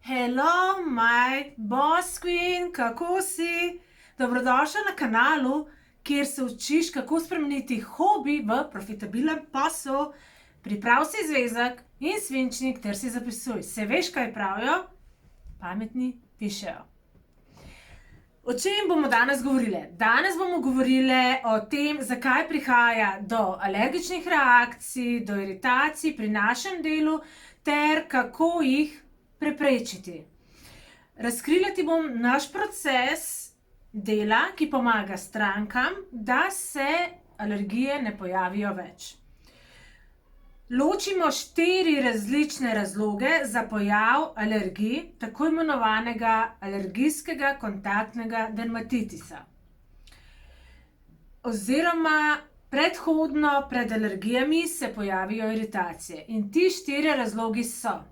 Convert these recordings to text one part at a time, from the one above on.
Hello, my boss queen, kako si? Dobrodošla na kanalu, kjer se učiš, kako spremeniti hobi v profitabilen posel. Priprav si zvezek in svinčnik ter si zapisuj. Se veš, kaj pravijo? Pametni pišejo. O čem bomo danes govorili? Danes bomo govorili o tem, zakaj prihaja do alergičnih reakcij, do iritacij pri našem delu ter kako jih preprečiti. Razkrila ti bom naš proces dela, ki pomaga strankam, da se alergije ne pojavijo več. Ločimo 4 različne razloge za pojav alergij, tako imenovanega alergijskega kontaktnega dermatitisa. Oziroma predhodno pred alergijami se pojavijo iritacije. In ti 4 razlogi so: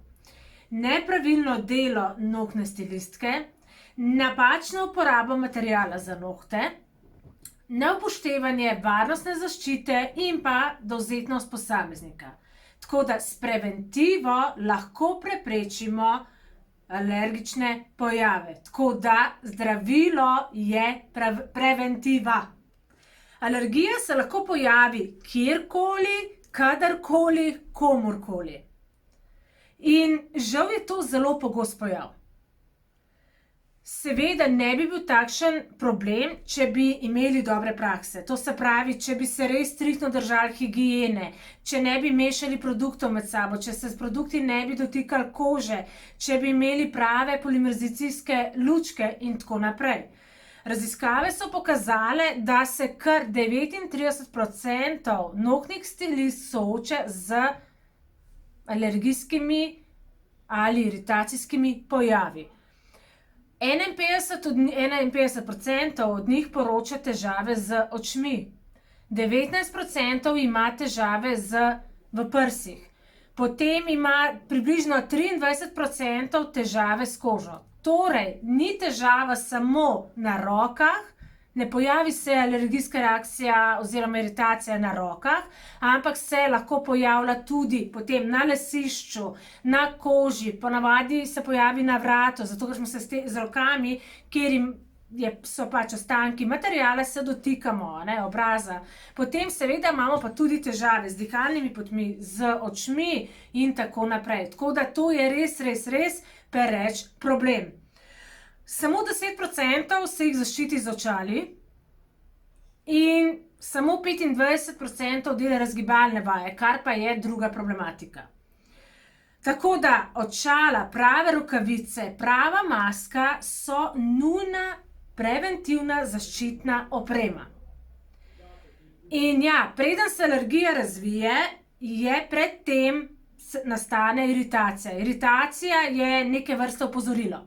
nepravilno delo nohtne stilistke, napačna uporaba materijala za nohte, neupoštevanje varnostne zaščite in pa dovzetnost posameznika. Tako da s preventivo lahko preprečimo alergične pojave. Tako da zdravilo je preventiva. Alergija se lahko pojavi kjerkoli, kadarkoli, komurkoli. In žal je to zelo pogost pojav. Seveda ne bi bil takšen problem, če bi imeli dobre prakse. To se pravi, če bi se res striktno držali higiene, če ne bi mešali produktov med sabo, če se s produkti ne bi dotikali kože, če bi imeli prave polimerizacijske lučke in tako naprej. Raziskave so pokazale, da se kar 39% nohtnih stilist sooča z alergijskimi ali iritacijskimi pojavi. 51% od njih poroča težave z očmi, 19% ima težave v prsih, potem ima približno 23% težave s kožo. Torej, ni težava samo na rokah, ne pojavi se alergijska reakcija oziroma iritacija na rokah, ampak se lahko pojavlja tudi potem na lasišču, na koži, ponavadi se pojavi na vratu, zato ker smo se z rokami, kjer so pač ostanki materijala, se dotikamo, obraza. Potem seveda imamo pa tudi težave z dihalnimi potmi, z očmi in tako naprej. Tako da to je res pereč problem. Samo 10% se jih zaščiti z očali in samo 25% dela razgibalne vaje, kar pa je druga problematika. Tako da očala, prave rokavice, prava maska so nujna preventivna zaščitna oprema. In ja, preden se alergija razvije, predtem nastane iritacija. Iritacija je neke vrste opozorilo.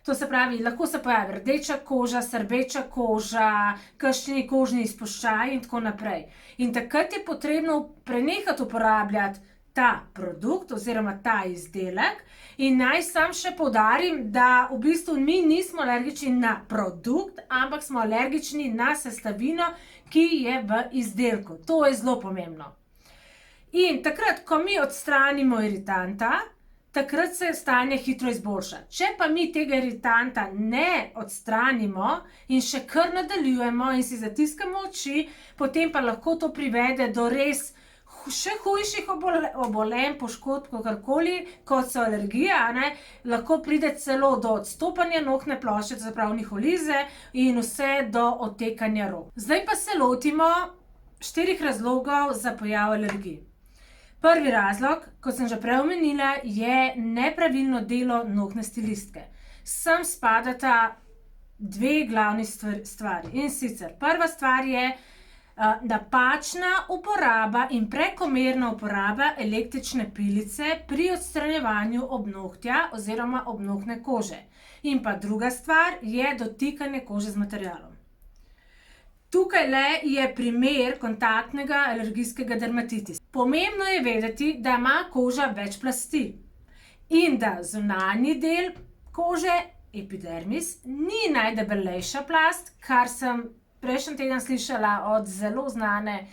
To se pravi, lahko se pojavi rdeča koža, srbeča koža, kakšni kožni izpuščaji in tako naprej. In takrat je potrebno prenehati uporabljati ta produkt oziroma ta izdelek. In naj sam še poudarim, da v bistvu mi nismo alergični na produkt, ampak smo alergični na sestavino, ki je v izdelku. To je zelo pomembno. In takrat, ko mi odstranimo iritanta, takrat se stanje hitro izboljša. Če pa mi tega iritanta ne odstranimo in še kar nadaljujemo in si zatiskamo oči, potem pa lahko to privede do res še hujših obolenj, poškodb, kakorkoli, kot so alergije, lahko pride celo do odstopanja nohtne plošče, to se pravi niholize, in vse do odtekanja rok. Zdaj pa se lotimo 4 razlogov za pojav alergij. Prvi razlog, kot sem že prej omenila, je nepravilno delo nohtne stilistke. Sem spadata 2 glavni stvari. In sicer prva stvar je napačna uporaba in prekomerna uporaba električne pilice pri odstranjevanju obnohtja oziroma obnohtne kože. In pa druga stvar je dotikanje kože z materialom. Tukaj je primer kontaktnega alergijskega dermatitisa. Pomembno je vedeti, da ima koža več plasti in da zunanji del kože, epidermis, ni najdebelejša plast, kar sem prejšnji teden slišala od zelo znane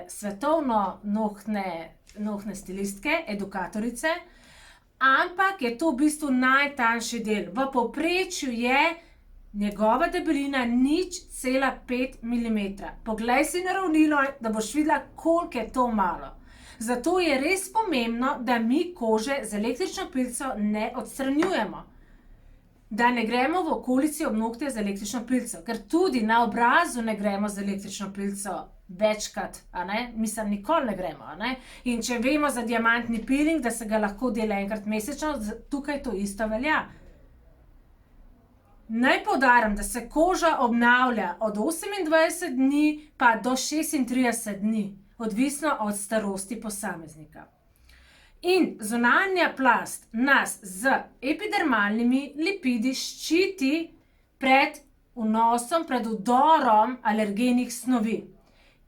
svetovno nohtne stilistke, edukatorice, ampak je to v bistvu najtanjši del. V povprečju je njegova debelina 0,5 mm. Poglej si naravnilo, da boš videla, koliko je to malo. Zato je res pomembno, da mi kože z električno pilico ne odstranjujemo. Da ne gremo v okolici ob nohte z električno pilico, ker tudi na obrazu ne gremo z električno pilico večkrat, mislim, nikoli ne gremo, In če vemo za diamantni peeling, da se ga lahko dela enkrat mesečno, tukaj to isto velja. Naj poudarim, da se koža obnavlja od 28 dni pa do 36 dni, odvisno od starosti posameznika. In zunanja plast nas z epidermalnimi lipidi ščiti pred vnosom, pred vdorom alergenih snovi.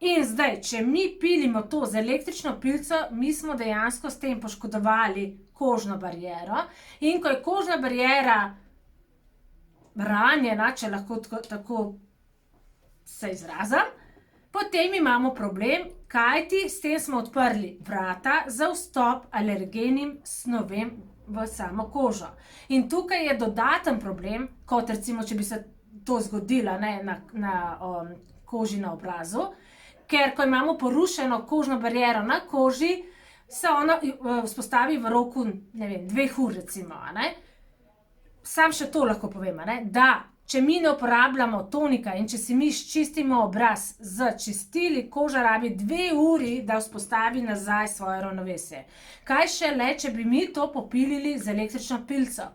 In zdaj, če mi pilimo to z električno pilico, mi smo dejansko s tem poškodovali kožno bariero. In ko je kožna bariera ranjena, če lahko tako se izrazim, potem imamo problem, kajti s tem smo odprli vrata za vstop alergenim snovem v samo kožo. In tukaj je dodaten problem, kot recimo, če bi se to zgodilo na koži na obrazu, ker ko imamo porušeno kožno bariero na koži, se ona vzpostavi v roku, 2 ur recimo, Sam še to lahko povem, da če mi ne uporabljamo tonika in če si mi čistimo obraz z čistili, koža rabi 2 uri, da vzpostavi nazaj svoje ravnovesje. Kaj šele, če bi mi to popilili z električno pilico?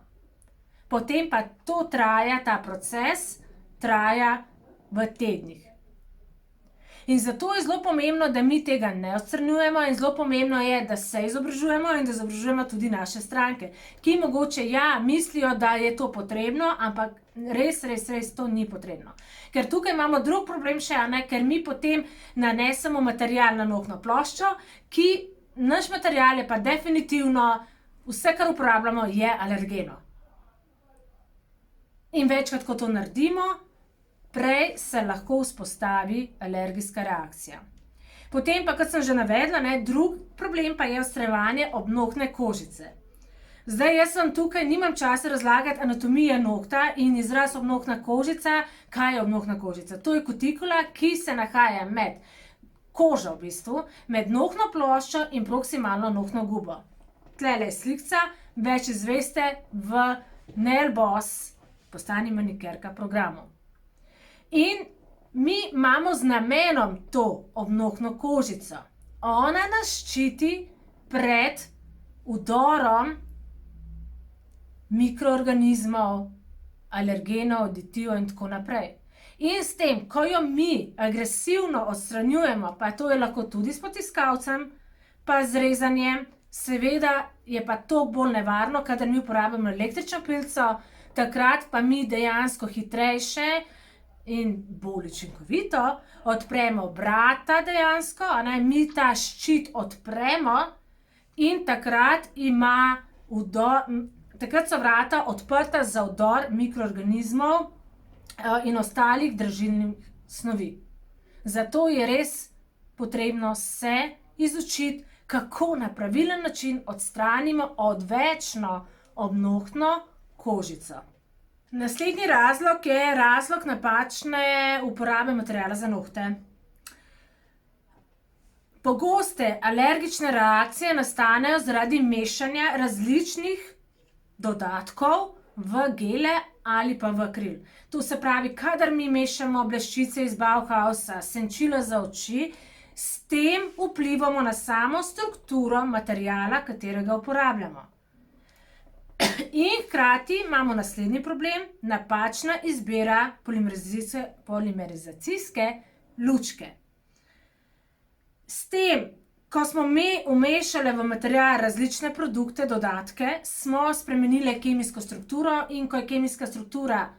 Potem pa to traja, ta proces traja v tednih. In zato je zelo pomembno, da mi tega ne odstranjujemo in zelo pomembno je, da se izobražujemo in da izobražujemo tudi naše stranke, ki mogoče mislijo, da je to potrebno, ampak res to ni potrebno. Ker tukaj imamo drug problem še, ker mi potem nanesemo material na nohno ploščo, ki naš material je pa definitivno, vse, kar uporabljamo, je alergeno. In večkrat, ko to naredimo, prej se lahko vzpostavi alergijska reakcija. Potem pa, kot sem že navedla, drug problem pa je odstranjevanje obnohtne kožice. Zdaj, jaz vam tukaj nimam časa razlagati anatomije nohta in izraz obnohtna kožica. Kaj je obnohtna kožica? To je kutikula, ki se nahaja med kožo v bistvu, med nohtno ploščo in proksimalno nohtno gubo. Tlele je slikca, več izveste v Nail Boss, postani manikerka programu. In mi imamo z namenom to obnohtno kožico. Ona nas ščiti pred vdorom mikroorganizmov, alergenov, aditivov in tako naprej. In s tem, ko jo mi agresivno odstranjujemo, pa to je lahko tudi s potiskavcem, pa z rezanjem, seveda je pa to bolj nevarno, kadar mi uporabljamo električno pilico, takrat pa mi dejansko hitrejše in bolj učinkovito odpremo vrata dejansko, mi ta ščit odpremo in takrat so vrata odprta za vdor mikroorganizmov in ostalih dražilnih snovi. Zato je res potrebno se izučiti, kako na pravilen način odstranimo odvečno obnohtno kožico. Naslednji razlog je razlog napačne uporabe materiala za nohte. Pogoste alergične reakcije nastanejo zaradi mešanja različnih dodatkov v gele ali pa v akril. To se pravi, kadar mi mešamo bleščice iz Bauhausa, senčila za oči, s tem vplivamo na samo strukturo materiala, katerega uporabljamo. In hkrati imamo naslednji problem, napačna izbira polimerizacijske lučke. S tem, ko smo mi vmešali v material različne produkte, dodatke, smo spremenili kemijsko strukturo in ko je kemijska struktura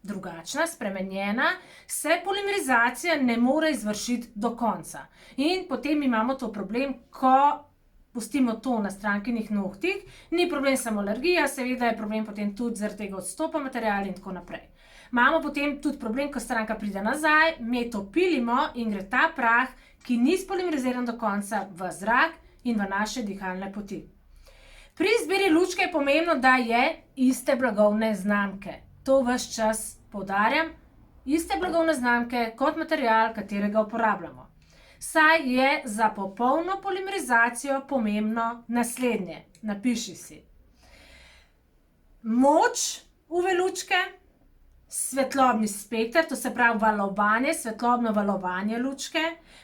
drugačna, spremenjena, se polimerizacija ne more izvršiti do konca. In potem imamo to problem, ko pustimo to na strankinih nohtih, ni problem samo alergija, seveda je problem potem tudi zaradi tega odstopa materiala in tako naprej. Imamo potem tudi problem, ko stranka pride nazaj, mi to pilimo in gre ta prah, ki ni spolimeriziran do konca, v zrak in v naše dihalne poti. Pri izbiri lučke je pomembno, da je iste blagovne znamke. To ves čas poudarjam. Iste blagovne znamke kot material, katerega uporabljamo. Saj je za popolno polimerizacijo pomembno naslednje. Napiši si. Moč UV lučke, svetlobni spekter, to se pravi valovanje, svetlobno valovanje lučke,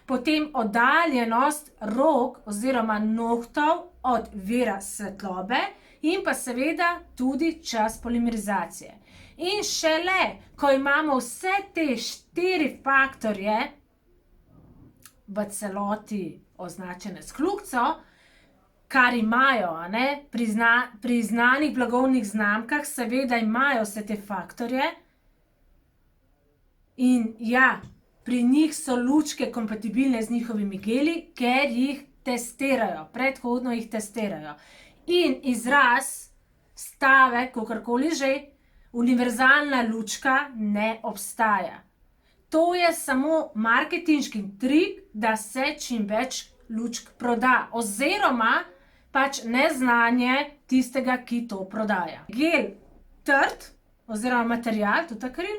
potem oddaljenost rok oziroma nohtov od vira svetlobe in pa seveda tudi čas polimerizacije. In šele, ko imamo vse te 4 faktorje v celoti označene s kljukico, kar imajo, pri znanih blagovnih znamkah, seveda imajo vse te faktorje. In ja, pri njih so lučke kompatibilne z njihovimi geli, ker jih testirajo, predhodno jih testirajo. In izraz, stavek, kakorkoli že, univerzalna lučka ne obstaja. To je samo marketinški trik, da se čim več lučk proda, oziroma pač neznanje tistega, ki to prodaja. Gel trd, oziroma material, tudi akril,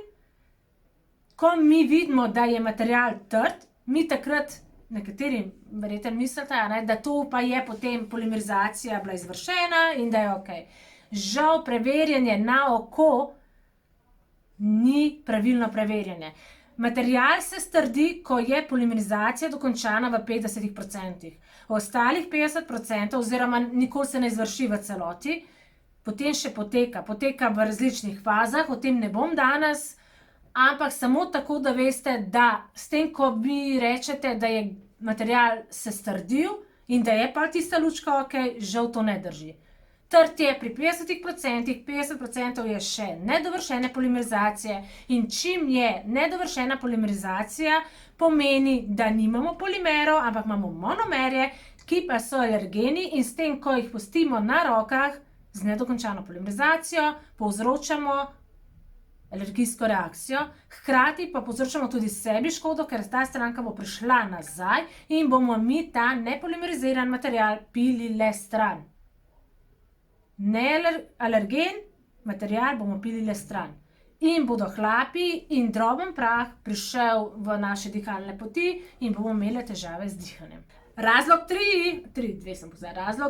ko mi vidimo, da je material trd, mi takrat, nekateri verjetno mislite, da to pa je potem polimerizacija bila izvršena in da je okej. Žal preverjanje na oko ni pravilno preverjanje. Material se strdi, ko je polimerizacija dokončana v 50%. Ostalih 50% oziroma nikoli se ne izvrši v celoti, potem še poteka v različnih fazah, o tem ne bom danes, ampak samo tako, da veste, da s tem, ko vi rečete, da je material se strdil in da je pa tista lučka okej, žal to ne drži. Trd je pri 50%, 50% je še nedovršene polimerizacije in čim je nedovršena polimerizacija, pomeni, da nimamo polimerov, ampak imamo monomerje, ki pa so alergeni in s tem, ko jih pustimo na rokah z nedokončano polimerizacijo, povzročamo alergijsko reakcijo, hkrati pa povzročamo tudi sebi škodo, ker ta stranka bo prišla nazaj in bomo mi ta nepolimeriziran material pili le stran. Nealergen material bomo pili le stran. In bodo hlapi in droben prah prišel v naše dihalne poti in bomo imeli težave z dihanjem. Razlog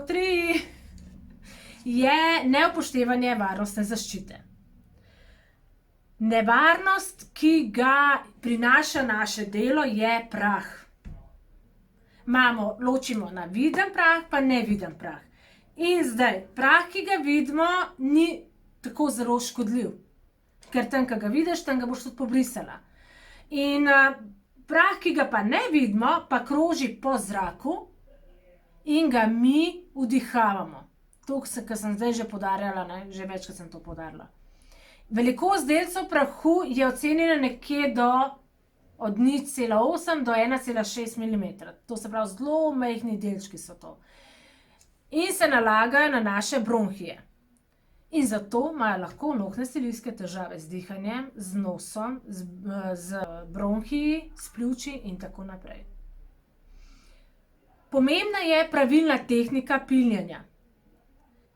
3 je neupoštevanje varnostne zaščite. Nevarnost, ki ga prinaša naše delo, je prah. Ločimo na viden prah pa neviden prah. In zdaj, prah, ki ga vidimo, ni tako zelo škodljiv. Ker tam, ki ga vidiš, tam ga boš tudi pobrisala. In prah, ki ga pa ne vidimo, pa kroži po zraku in ga mi vdihavamo. To, kar sem zdaj že poudarjala, že večkrat sem to poudarila. Velikost delcev prahu je ocenjena nekje od 0,8 do 1,6 mm. To se pravi, zelo majhni delčki so to. In se nalagajo na naše bronhije. In zato imajo lahko nohtne stilistke težave z dihanjem, z nosom, z bronhiji, s pljuči in tako naprej. Pomembna je pravilna tehnika piljenja,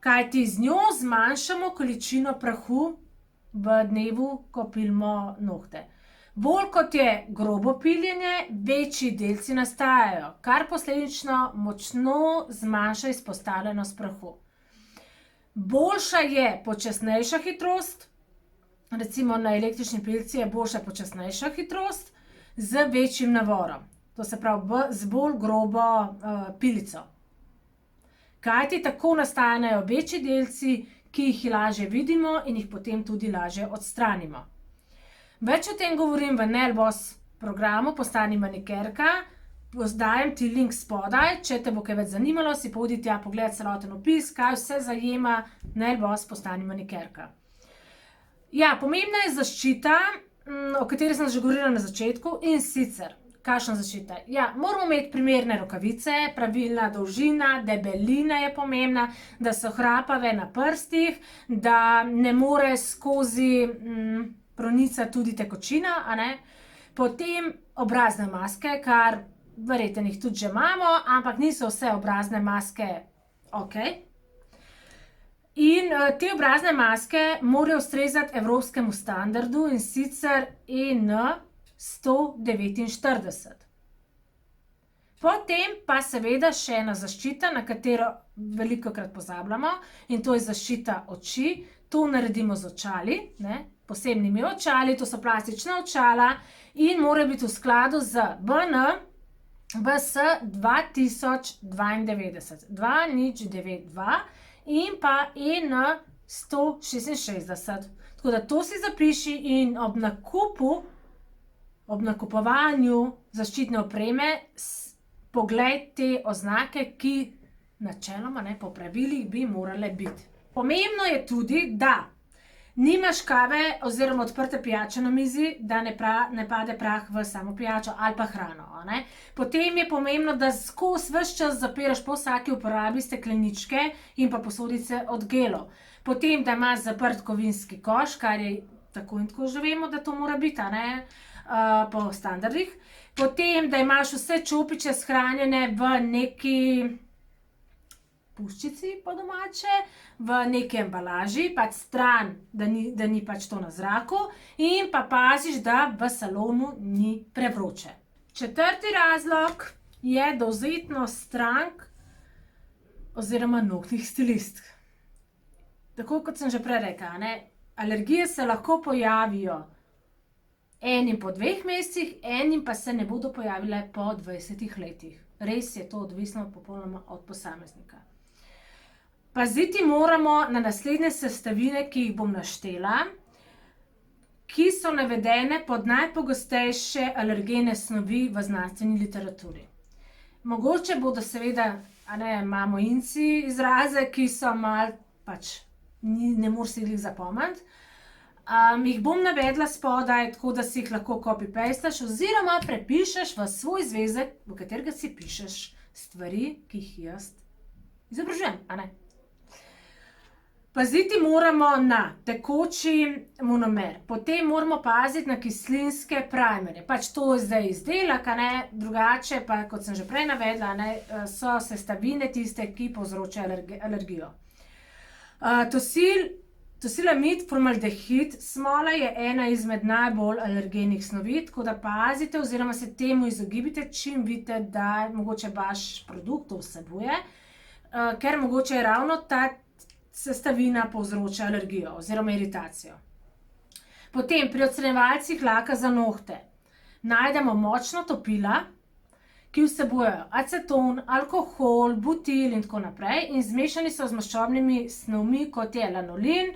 kajti z njo zmanjšamo količino prahu v dnevu, ko pilimo nohte. Bolj kot je grobo piljenje, večji delci nastajajo, kar posledično močno zmanjša izpostavljenost prahu. Boljša je počasnejša hitrost, recimo na električni pilici je boljša počasnejša hitrost z večjim navorom. To se pravi z bolj grobo pilico. Kajti tako nastajajo večji delci, ki jih lažje vidimo in jih potem tudi lažje odstranimo. Več o tem govorim v Nailboss programu Postani manikerka. Dajem ti link spodaj, če te bo kaj več zanimalo, si pojdi tja pogledati celoten opis, kaj vse zajema Nailboss Postani manikerka. Ja, pomembna je zaščita, o kateri sem že govorila na začetku, in sicer, kakšna zaščita? Ja, moramo imeti primerne rokavice, pravilna dolžina, debelina je pomembna, da so hrapave na prstih, da ne more skozi pronicati tudi tekočina, Potem obrazne maske, kar verjetno jih tudi že imamo, ampak niso vse obrazne maske okej. In te obrazne maske morajo ustrezati evropskemu standardu, in sicer EN 149. Potem pa seveda še ena zaščita, na katero velikokrat pozabljamo, in to je zaščita oči. To naredimo z očali, posebnimi očali, to so plastična očala in mora biti v skladu z BN BS 2092, 2092 in pa EN 166. Tako da to si zapiši in ob nakupovanju zaščitne opreme poglej te oznake, ki načeloma po pravilih bi morale biti. Pomembno je tudi, da nimaš kave oziroma odprte pijače na mizi, da ne pade prah v samo pijačo ali pa hrano. Potem je pomembno, da skozi ves čas zapiraš po vsaki uporabi stekleničke in pa posodice od gelov. Potem, da imaš zaprt kovinski koš, kar je tako in tako že vemo, da to mora biti, po standardih. Potem, da imaš vse čopiče shranjene v neki puščici po domače, v neki embalaži, pač stran, da ni pač to na zraku, in pa paziš, da v salonu ni prevroče. Četrti razlog je dovzetnost strank oziroma nohtnih stilistk. Tako kot sem že prej rekla, alergije se lahko pojavijo enim po 2 mesecih, enim pa se ne bodo pojavile po 20 letih. Res je to odvisno popolnoma od posameznika. Paziti moramo na naslednje sestavine, ki jih bom naštela, ki so navedene pod najpogostejše alergene snovi v znanstveni literaturi. Mogoče bodo seveda, imamo inci izraze, ki so malo pač, ne moreš si jih zapomniti. Jih bom navedla spodaj, tako da si jih lahko copy-pastaš oziroma prepišeš v svoj zvezek, v katerega si pišeš stvari, ki jih jaz izobražujem, Paziti moramo na tekoči monomer, potem moramo paziti na kislinske primerje. Pač to je zdaj izdelek, drugače pa, kot sem že prej navedla, so sestavine tiste, ki povzročajo alergijo. Tosilamid, formaldehid, smola je ena izmed najbolj alergenih snovi, tako da pazite oziroma se temu izogibite, čim vidite, da mogoče vaš produkt to vsebuje, ker mogoče je ravno ta sestavina povzroča alergijo oziroma iritacijo. Potem pri odstranjevalcih laka za nohte najdemo močna topila, ki vsebujejo aceton, alkohol, butil in tako naprej in zmešani so z maščobnimi snovmi, kot je lanolin,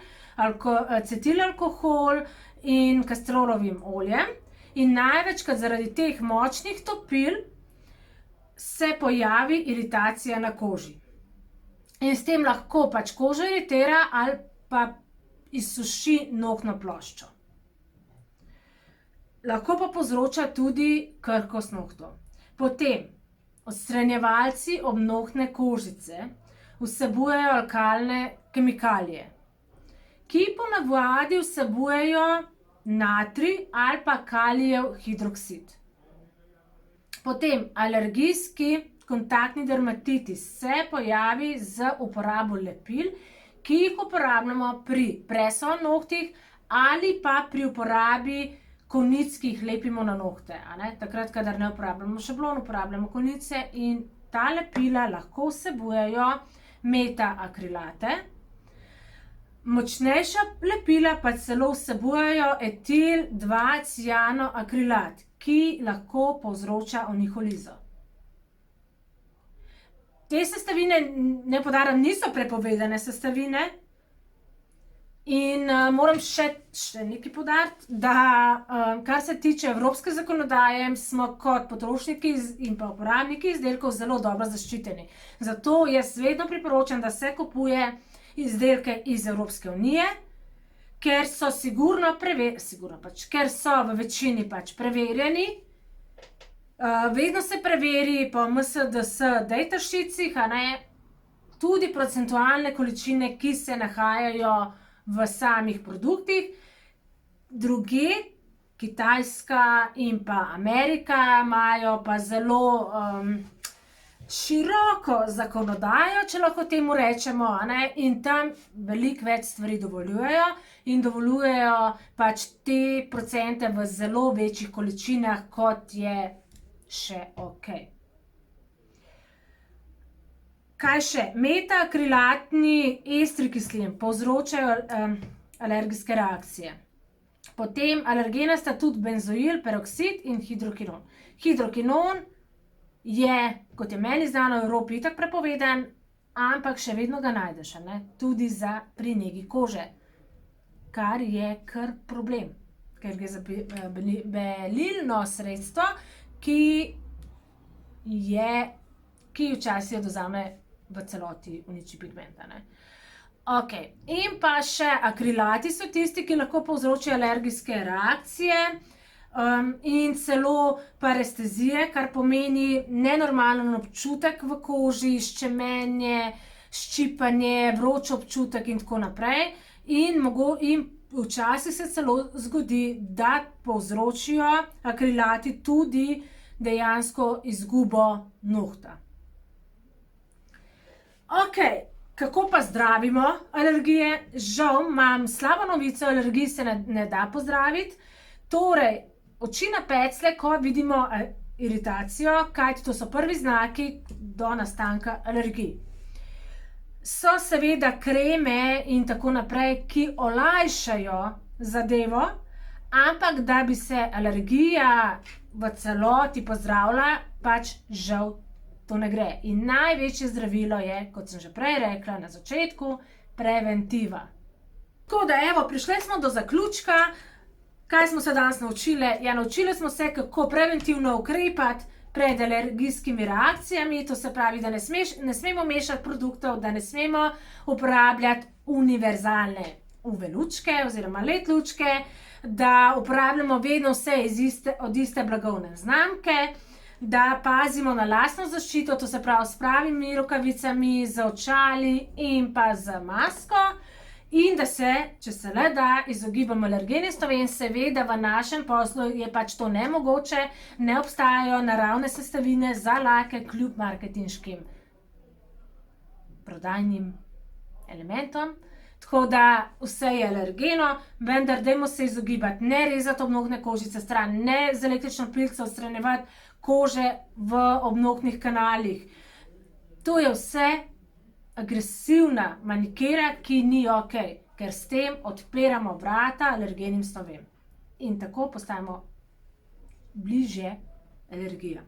acetilalkohol in kastrolovim oljem. In največkrat zaradi teh močnih topil se pojavi iritacija na koži. In s tem lahko pač kožo iritira ali pa izsuši nohtno ploščo. Lahko pa povzroča tudi krhkost nohtov. Potem, odstranjevalci obnohtne kožice vsebujejo alkalne kemikalije, ki ponavadi vsebujejo natrij ali pa kalijev hidroksid. Potem, alergijski kontaktni dermatitis se pojavi z uporabo lepil, ki jih uporabljamo pri preso na nohtih ali pa pri uporabi konic, ki jih lepimo na nohte. Takrat, kadar ne uporabljamo šablon, uporabljamo konice in ta lepila lahko vsebujejo metaakrilate. Močnejša lepila pa celo vsebujejo etil 2-cianoakrilat, ki lahko povzroča onikolizo. Te sestavine, naj poudarim, niso prepovedane sestavine in moram še nekaj poudariti, da kar se tiče evropske zakonodaje, smo kot potrošniki in pa uporabniki izdelkov zelo dobro zaščiteni. Zato jaz vedno priporočam, da se kupuje izdelke iz Evropske unije, ker so ker so v večini pač preverjeni. Vedno se preveri po MSDS dejtašicih, tudi procentualne količine, ki se nahajajo v samih produktih. Druge, Kitajska in pa Amerika, imajo pa zelo široko zakonodajo, če lahko temu rečemo, in tam veliko več stvari dovoljujejo in dovoljujejo pač te procente v zelo večjih količinah, kot je še okej. Kaj še? Metaakrilatni estri kislin povzročajo alergijske reakcije. Potem alergena sta tudi benzoil, peroksid in hidrokinon. Hidrokinon je, kot je meni znano, v Evropi itak prepovedan, ampak še vedno ga najdeš, tudi pri negi kože, kar je kar problem, ker gre za belilno sredstvo, ki včasih odvzame v celoti uniči pigmenta. Okej, in pa še akrilati so tisti, ki lahko povzročijo alergijske reakcije in celo parestezije, kar pomeni nenormalen občutek v koži, ščemenje, ščipanje, vroč občutek in tako naprej. In včasih se celo zgodi, da povzročijo akrilati tudi dejansko izgubo nohta. Okej, kako pa zdravimo alergije? Žal imam slabo novico, alergij se ne da pozdraviti. Torej, oči na peclje, ko vidimo iritacijo, kajti to so prvi znaki do nastanka alergij. So seveda kreme in tako naprej, ki olajšajo zadevo, ampak da bi se alergija v celoti pozdravila, pač žal to ne gre. In največje zdravilo je, kot sem že prej rekla na začetku, preventiva. Tako da, prišli smo do zaključka. Kaj smo se danes naučili? Ja, naučili smo se, kako preventivno ukrepati pred alergijskimi reakcijami, to se pravi, da ne smemo mešati produktov, da ne smemo uporabljati univerzalne UV lučke oziroma LED lučke, da uporabljamo vedno vse od iste blagovne znamke, da pazimo na lastno zaščito, to se pravi s pravimi rokavicami, z očali in pa z masko, in da se, če se le da, izogibamo alergenim snovem. Seveda v našem poslu je pač to nemogoče, ne obstajajo naravne sestavine za lake kljub marketinškim prodajnim elementom. Tako da vse je alergeno, vendar dajmo se izogibati, ne rezati obnohtne kožice stran, ne z električno pilico odstranjevati kože v obnohtnih kanalih. To je vse agresivna manikira, ki ni okej, ker s tem odpiramo vrata alergenim snovem. In tako postajamo bližje alergijam.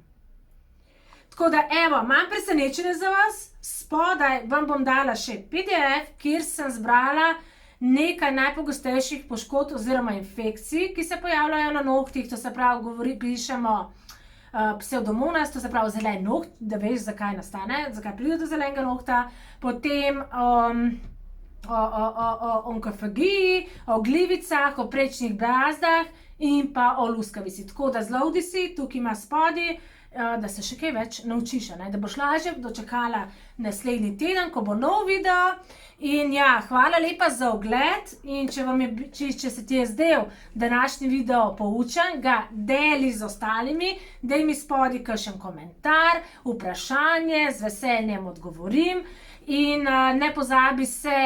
Tako da, imam presenečenje za vas. Spodaj vam bom dala še PDF, kjer sem zbrala nekaj najpogostejših poškodb oziroma infekcij, ki se pojavljajo na nohtih, to se pravi, pišemo psevdomonas, to se pravi zelen noht, da veš, zakaj nastane, zakaj pride do zelenega nohta, potem o onkofagiji, o glivicah, o prečnih brazdah in pa o luskavici. Tako da zlovdi si, tukaj ima spodaj, da se še kaj več naučiš, da boš lažje dočakala naslednji teden, ko bo nov video. In ja, hvala lepa za ogled in če se ti je zdel današnji video poučen, ga deli z ostalimi, daj mi spodaj kakšen komentar, vprašanje, z veseljem odgovorim in ne pozabi se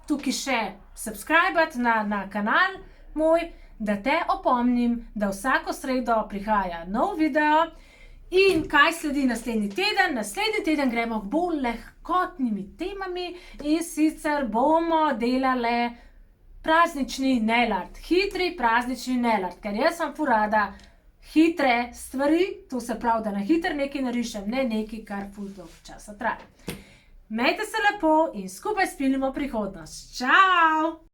tukaj še subscribati na kanal moj, da te opomnim, da vsako sredo prihaja nov video. In kaj sledi naslednji teden? Naslednji teden gremo bolj lahkotnimi temami in sicer bomo delali praznični nail art. Hitri praznični nail art, ker jaz sem ful rada hitre stvari, to se pravi, da na hitro nekaj narišem, ne nekaj, kar ful dolgo časa traja. Imejte se lepo in skupaj spilimo prihodnost. Čau!